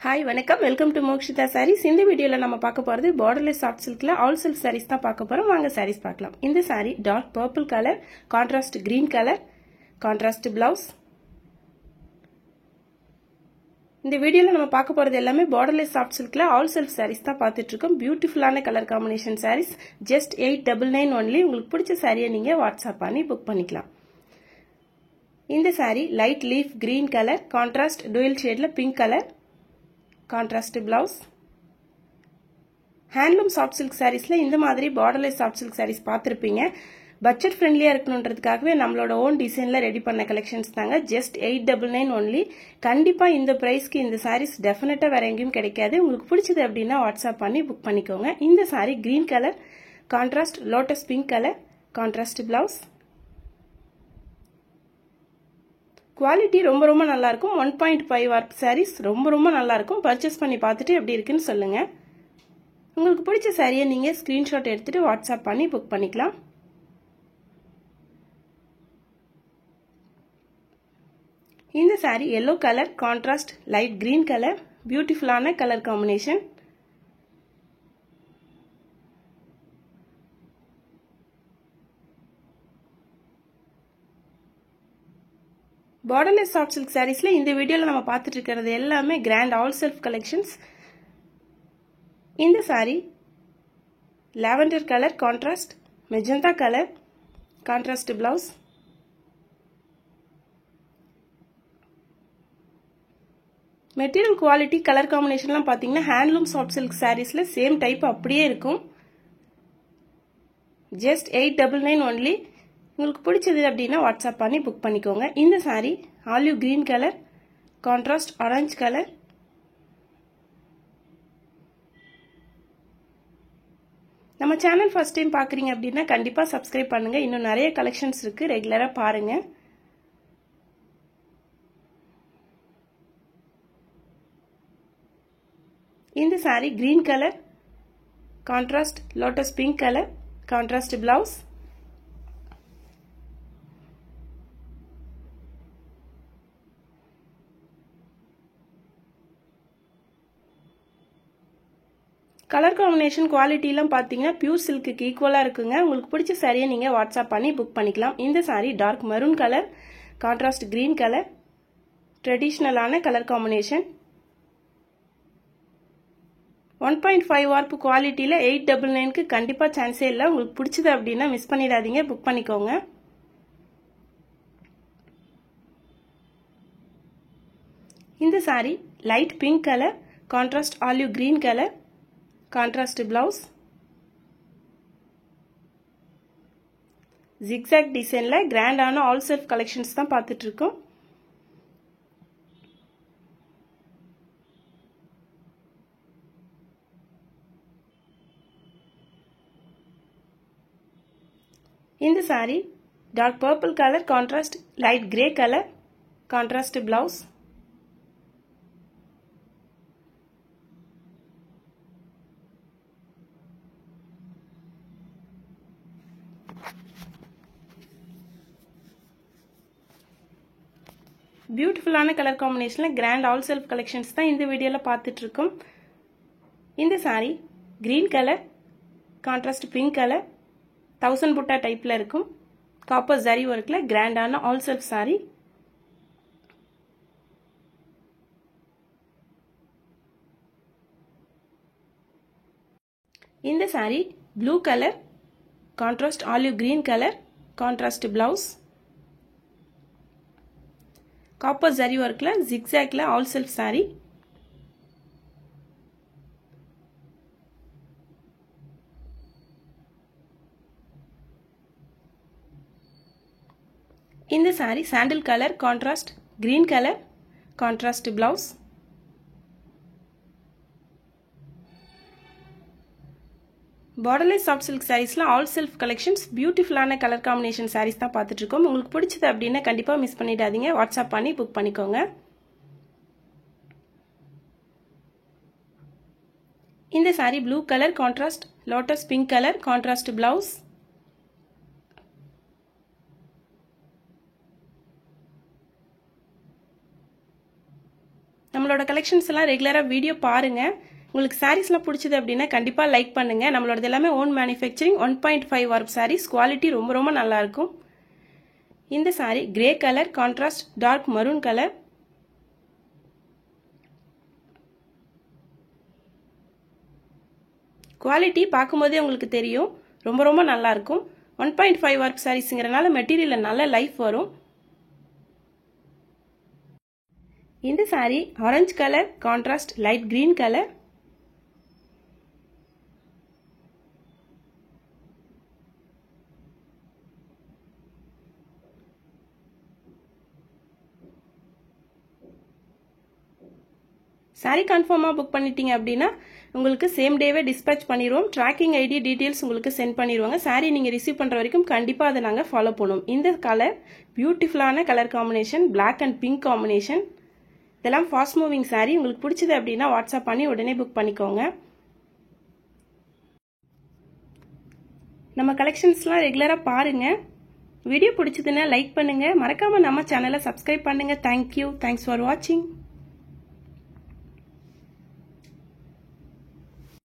Hi, வணக்கம். Welcome to Mokshitha sarees. இந்த வீடியோல நம்ம பார்க்க போறது borderless soft silkல all silk sarees தான் பார்க்க போறோம். வாங்க sarees பார்க்கலாம். இந்த saree dark purple color, contrast green color, contrast blouse. இந்த வீடியோல நம்ம பார்க்க போறது எல்லாமே borderless soft silkல all silk sarees தான் பார்த்துட்டு இருக்கோம். பியூட்டிஃபுல்லான colour combination sarees. just 899 only. உங்களுக்கு பிடிச்ச சாரியை நீங்க வாட்ஸ்அப் பண்ணி புக் பண்ணிக்கலாம். இந்த saree light leaf green color, contrast dual shadeல pink color. Contrast blouse. Handloom soft silk sareesல இந்த மாதிரி borderless soft silk sarees பார்த்திருப்பீங்க. பட்ஜெட் ஃப்ரெண்ட்லியா இருக்கணும்ன்றதுக்காகவே நம்மளோட ஓன் டிசைன்ல ரெடி பண்ண கலெக்ஷன்ஸ் தாங்க. just 899 only. கண்டிப்பா இந்த பிரைஸ்க்கு இந்த sarees டெஃபினட்டா வேற எங்கேயும் கிடைக்காது. உங்களுக்கு பிடிச்சது அப்படின்னா வாட்ஸ்அப் பண்ணி புக் பண்ணிக்கோங்க. இந்த saree green color, contrast lotus pink color, contrast blouse. Quality ரொம்ப நல்லா இருக்கும். 1.5 வார்ப் sarees ரொம்ப நல்லா இருக்கும். பர்ச்சேஸ் பண்ணி பார்த்துட்டு எப்படி இருக்குன்னு சொல்லுங்க. உங்களுக்கு பிடிச்ச சாரியை நீங்க ஸ்கிரீன்ஷாட் எடுத்துட்டு வாட்ஸ்அப் பண்ணி புக் பண்ணிக்கலாம். இந்த saree yellow color, contrast light green color, பியூட்டிஃபுல்லான colour combination. borderless soft silk sareesல இந்த வீடியோல நம்ம பார்த்துட்டு இருக்கிறது எல்லாமே grand all self collections. இந்த saree lavender color, contrast magenta color, contrast blouse. Material quality colour காம்பினேஷன்லாம் பாத்தீங்கன்னா handloom soft silk sareesல சேம் டைப் அப்படியே இருக்கும். just 899 only. உங்களுக்கு பிடிச்சது அப்படின்னா வாட்ஸ்அப் பண்ணி புக் பண்ணிக்கோங்க. இந்த saree olive green colour, contrast orange colour. நம்ம சேனல் ஃபர்ஸ்ட் டைம் பார்க்குறீங்க அப்படின்னா கண்டிப்பா சப்ஸ்கிரைப் பண்ணுங்க. இன்னும் நிறைய கலெக்ஷன்ஸ் இருக்கு, ரெகுலரா பாருங்க. இந்த saree green colour, contrast lotus pink colour, contrast blouse. Colour combination quality எல்லாம் பாத்தீங்கன்னா பியூர் சில்க்குக்கு ஈக்குவலா இருக்குங்க. உங்களுக்கு பிடிச்ச சாரியை நீங்க வாட்ஸ்அப் பண்ணி புக் பண்ணிக்கலாம். இந்த saree dark maroon colour, contrast green colour, ட்ரெடிஷனலான கலர் காம்பினேஷன். 1.5 வார்ப் குவாலிட்டியில 899க்கு கண்டிப்பா சான்ஸே இல்லை. உங்களுக்கு பிடிச்சது அப்படின்னா மிஸ் பண்ணிடாதீங்க, புக் பண்ணிக்கோங்க. இந்த saree light pink colour, contrast olive green colour, contrast blouse. zigzag டிசைன்ல கிராண்டான ஆல் செல்ஃப் கலெக்ஷன்ஸ் தான் பார்த்துட்டு இருக்கோம். இந்த saree dark purple colour, contrast light grey colour, contrast blouse. பியூட்டிஃபுல்லான கலர் காம்பினேஷன்ல கிராண்ட் ஆல் செல்ஃப் கலெக்ஷன்ஸ் தான் இந்த வீடியோல பார்த்துட்டு இருக்கோம். இந்த saree green colour, contrast pink colour, 1000 butta டைப்ல இருக்கும். காப்பர் ஜரி ஒர்க்ல கிராண்டான ஆல் செல்ஃப் saree. இந்த saree blue colour, contrast olive green colour, contrast blouse. Copper zari ஒர்க்ல ஜிக்ஸாக்ல ஆல் செல்ஃப் saree. இந்த saree sandal colour, contrast green colour, contrast blouse. borderless soft silk sareesல all self collections பியூட்டிஃபுல்லான colour combination sarees தான் பார்த்துட்டு இருக்கோம். உங்களுக்கு பிடிச்சது அப்படின்னா கண்டிப்பா மிஸ் பண்ணிடாதீங்க, வாட்ஸ்அப் பண்ணி புக் பண்ணிக்கோங்க. இந்த saree blue colour, contrast lotus pink colour, contrast blouse. நம்மளோட கலெக்ஷன்ஸ் எல்லாம் ரெகுலரா வீடியோ பாருங்க. உங்களுக்கு சாரீஸ்லாம் பிடிச்சது அப்படின்னா கண்டிப்பா லைக் பண்ணுங்க. நம்மளோட எல்லாமே own manufacturing 1.5 warp saris. Quality ரொம்ப ரொம்ப நல்லா இருக்கும். இந்த sari grey colour contrast dark maroon colour. Quality பார்க்கும்போதே உங்களுக்கு தெரியும், ரொம்ப ரொம்ப நல்லா இருக்கும். 1.5 வார்ப் சாரீஸ்ங்கிறனால மெட்டீரியல்ல நல்ல லைஃப் வரும். இந்த sorry orange colour contrast light green colour. Sorry கன்ஃபார்மா புக் பண்ணிட்டீங்க அப்படின்னா உங்களுக்கு சேம் டேவே டிஸ்பேச் பண்ணிடுவோம். ட்ராக்கிங் ஐடி டீடைல்ஸ் உங்களுக்கு சென்ட் பண்ணிடுவாங்க. சாரி நீங்க ரிசீவ் பண்ற வரைக்கும் கண்டிப்பா அதை நாங்க ஃபாலோ பண்ணுவோம். இந்த கலர் பியூட்டிஃபுல்லான colour combination, black and pink combination. இதெல்லாம் ஃபாஸ்ட் மூவிங் சாரி. உங்களுக்கு பிடிச்சது அப்படின்னா வாட்ஸ்அப் பண்ணி உடனே புக் பண்ணிக்கோங்க. நம்ம கலெக்ஷன்ஸ்லாம் ரெகுலரா பாருங்க. வீடியோ பிடிச்சதுன்னா லைக் பண்ணுங்க. மறக்காம நம்ம சேனலை சப்ஸ்கிரைப் பண்ணுங்க. தேங்க்யூ. தேங்க்ஸ் ஃபார் வாட்சிங்.